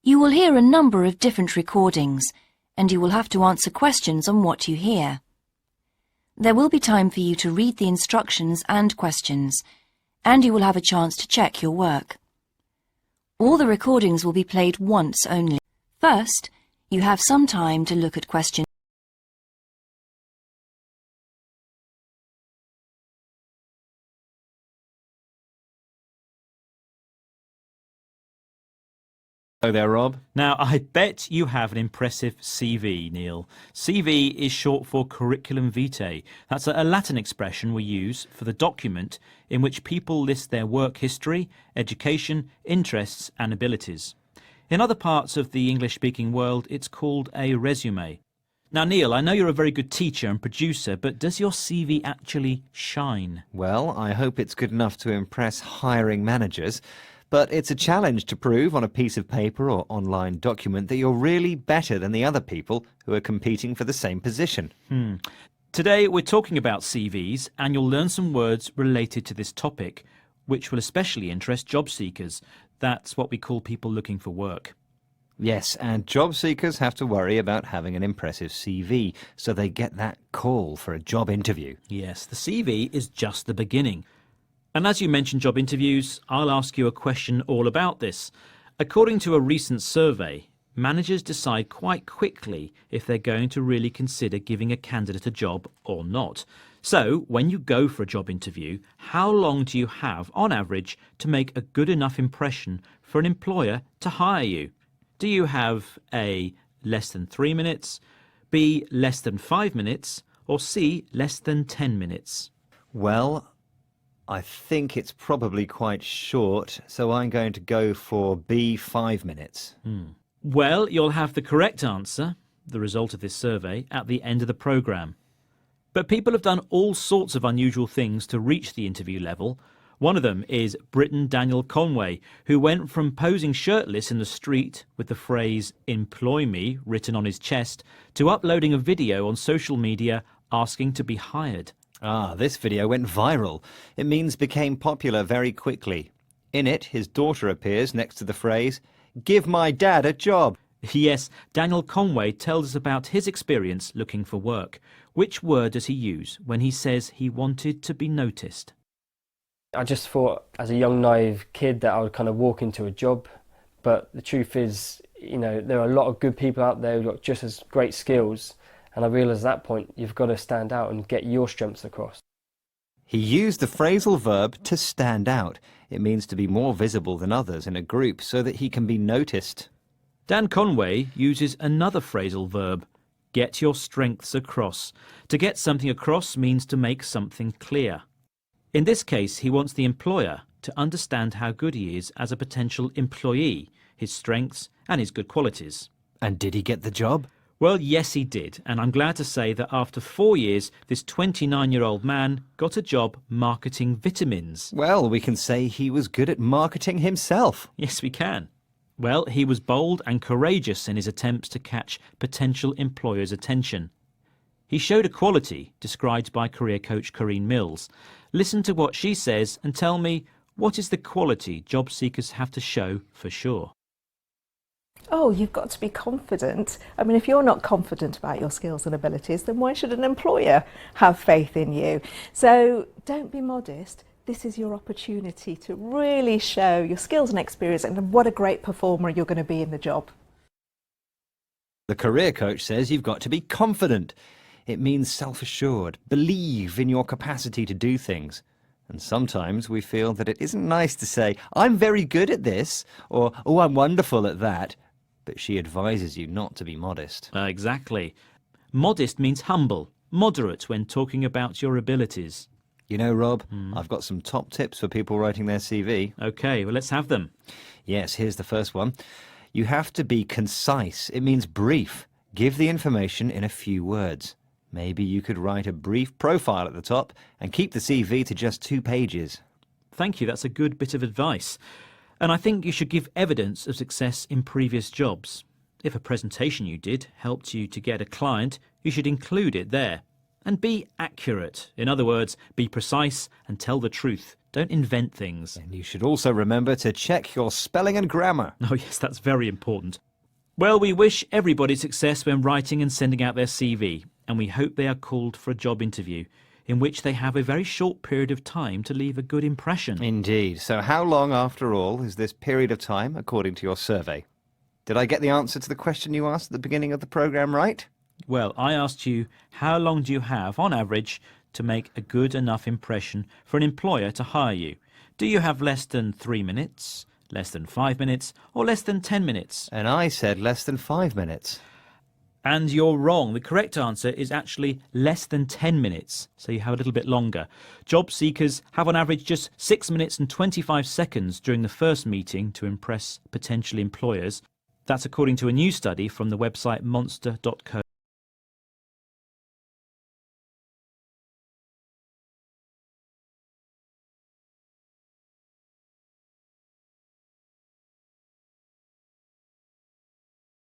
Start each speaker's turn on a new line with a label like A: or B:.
A: You will hear a number of different recordings, and you will have to answer questions on what you hear. There will be time for you to read the instructions and questions, and you will have a chance to check your work. All the recordings will be played once only. First, you have some time to look at questions.
B: Hello there, Rob.
C: Now, I bet you have an impressive CV, Neil. CV is short for curriculum vitae. That's a Latin expression we use for the document in which people list their work history, education, interests and abilities. In other parts of the English-speaking world, it's called a resume. Now, Neil, I know you're a very good teacher and producer, but does your CV actually shine?
B: Well, I hope it's good enough to impress hiring managers. But it's a challenge to prove on a piece of paper or online document that you're really better than the other people who are competing for the same position.
C: Today we're talking about CVs, and you'll learn some words related to this topic, which will especially interest job seekers. That's what we call people looking for work.
B: Yes, and job seekers have to worry about having an impressive CV, so they get that call for a job interview.
C: Yes, the CV is just the beginning. And as you mentioned job interviews, I'll ask you a question all about this. According to a recent survey, managers decide quite quickly if they're going to really consider giving a candidate a job or not. So, when you go for a job interview, how long do you have, on average, to make a good enough impression for an employer to hire you? Do you have A, less than 3 minutes, B, less than 5 minutes, or C, less than 10 minutes?
B: Well, I think it's probably quite short, so I'm going to go for B, 5 minutes.
C: Well, you'll have the correct answer, the result of this survey, at the end of the programme. But people have done all sorts of unusual things to reach the interview level. One of them is Briton Daniel Conway, who went from posing shirtless in the street with the phrase "employ me" written on his chest to uploading a video on social media asking to be hired.
B: This video went viral. It means became popular very quickly. In it, his daughter appears next to the phrase, "Give my dad a job."
C: Yes, Daniel Conway tells us about his experience looking for work. Which word does he use when he says he wanted to be noticed?
D: I just thought as a young naive kid that I would kind of walk into a job, but the truth is, there are a lot of good people out there who've got just as great skills. And I realised at that point, you've got to stand out and get your strengths across.
B: He used the phrasal verb to stand out. It means to be more visible than others in a group so that he can be noticed.
C: Dan Conway uses another phrasal verb, get your strengths across. To get something across means to make something clear. In this case, he wants the employer to understand how good he is as a potential employee, his strengths and his good qualities.
B: And did he get the job?
C: Well, yes, he did, and I'm glad to say that after 4 years, this 29-year-old man got a job marketing vitamins.
B: Well, we can say he was good at marketing himself.
C: Yes, we can. Well, he was bold and courageous in his attempts to catch potential employers' attention. He showed a quality described by career coach Corinne Mills. Listen to what she says and tell me, what is the quality job seekers have to show for sure?
E: Oh, you've got to be confident. I mean, if you're not confident about your skills and abilities, then why should an employer have faith in you? So don't be modest. This is your opportunity to really show your skills and experience and what a great performer you're going to be in the job.
B: The career coach says you've got to be confident. It means self-assured, believe in your capacity to do things. And sometimes we feel that it isn't nice to say, "I'm very good at this," or "Oh, I'm wonderful at that." But she advises you not to be modest.
C: Exactly. Modest means humble, moderate when talking about your abilities.
B: You know, Rob, I've got some top tips for people writing their CV.
C: OK, well, let's have them.
B: Yes, here's the first one. You have to be concise. It means brief. Give the information in a few words. Maybe you could write a brief profile at the top and keep the CV to just 2 pages.
C: Thank you, that's a good bit of advice. And I think you should give evidence of success in previous jobs. If a presentation you did helped you to get a client, you should include it there. And be accurate. In other words, be precise and tell the truth. Don't invent things.
B: And you should also remember to check your spelling and grammar.
C: Oh yes, that's very important. Well, we wish everybody success when writing and sending out their CV, and we hope they are called for a job interview, in which they have a very short period of time to leave a good impression.
B: Indeed. So how long, after all, is this period of time, according to your survey? Did I get the answer to the question you asked at the beginning of the programme right?
C: Well, I asked you, how long do you have, on average, to make a good enough impression for an employer to hire you? Do you have less than 3 minutes, less than 5 minutes, or less than 10 minutes?
B: And I said less than 5 minutes.
C: And you're wrong. The correct answer is actually less than 10 minutes, so you have a little bit longer. Job seekers have on average just 6 minutes and 25 seconds during the first meeting to impress potential employers. That's according to a new study from the website monster.co.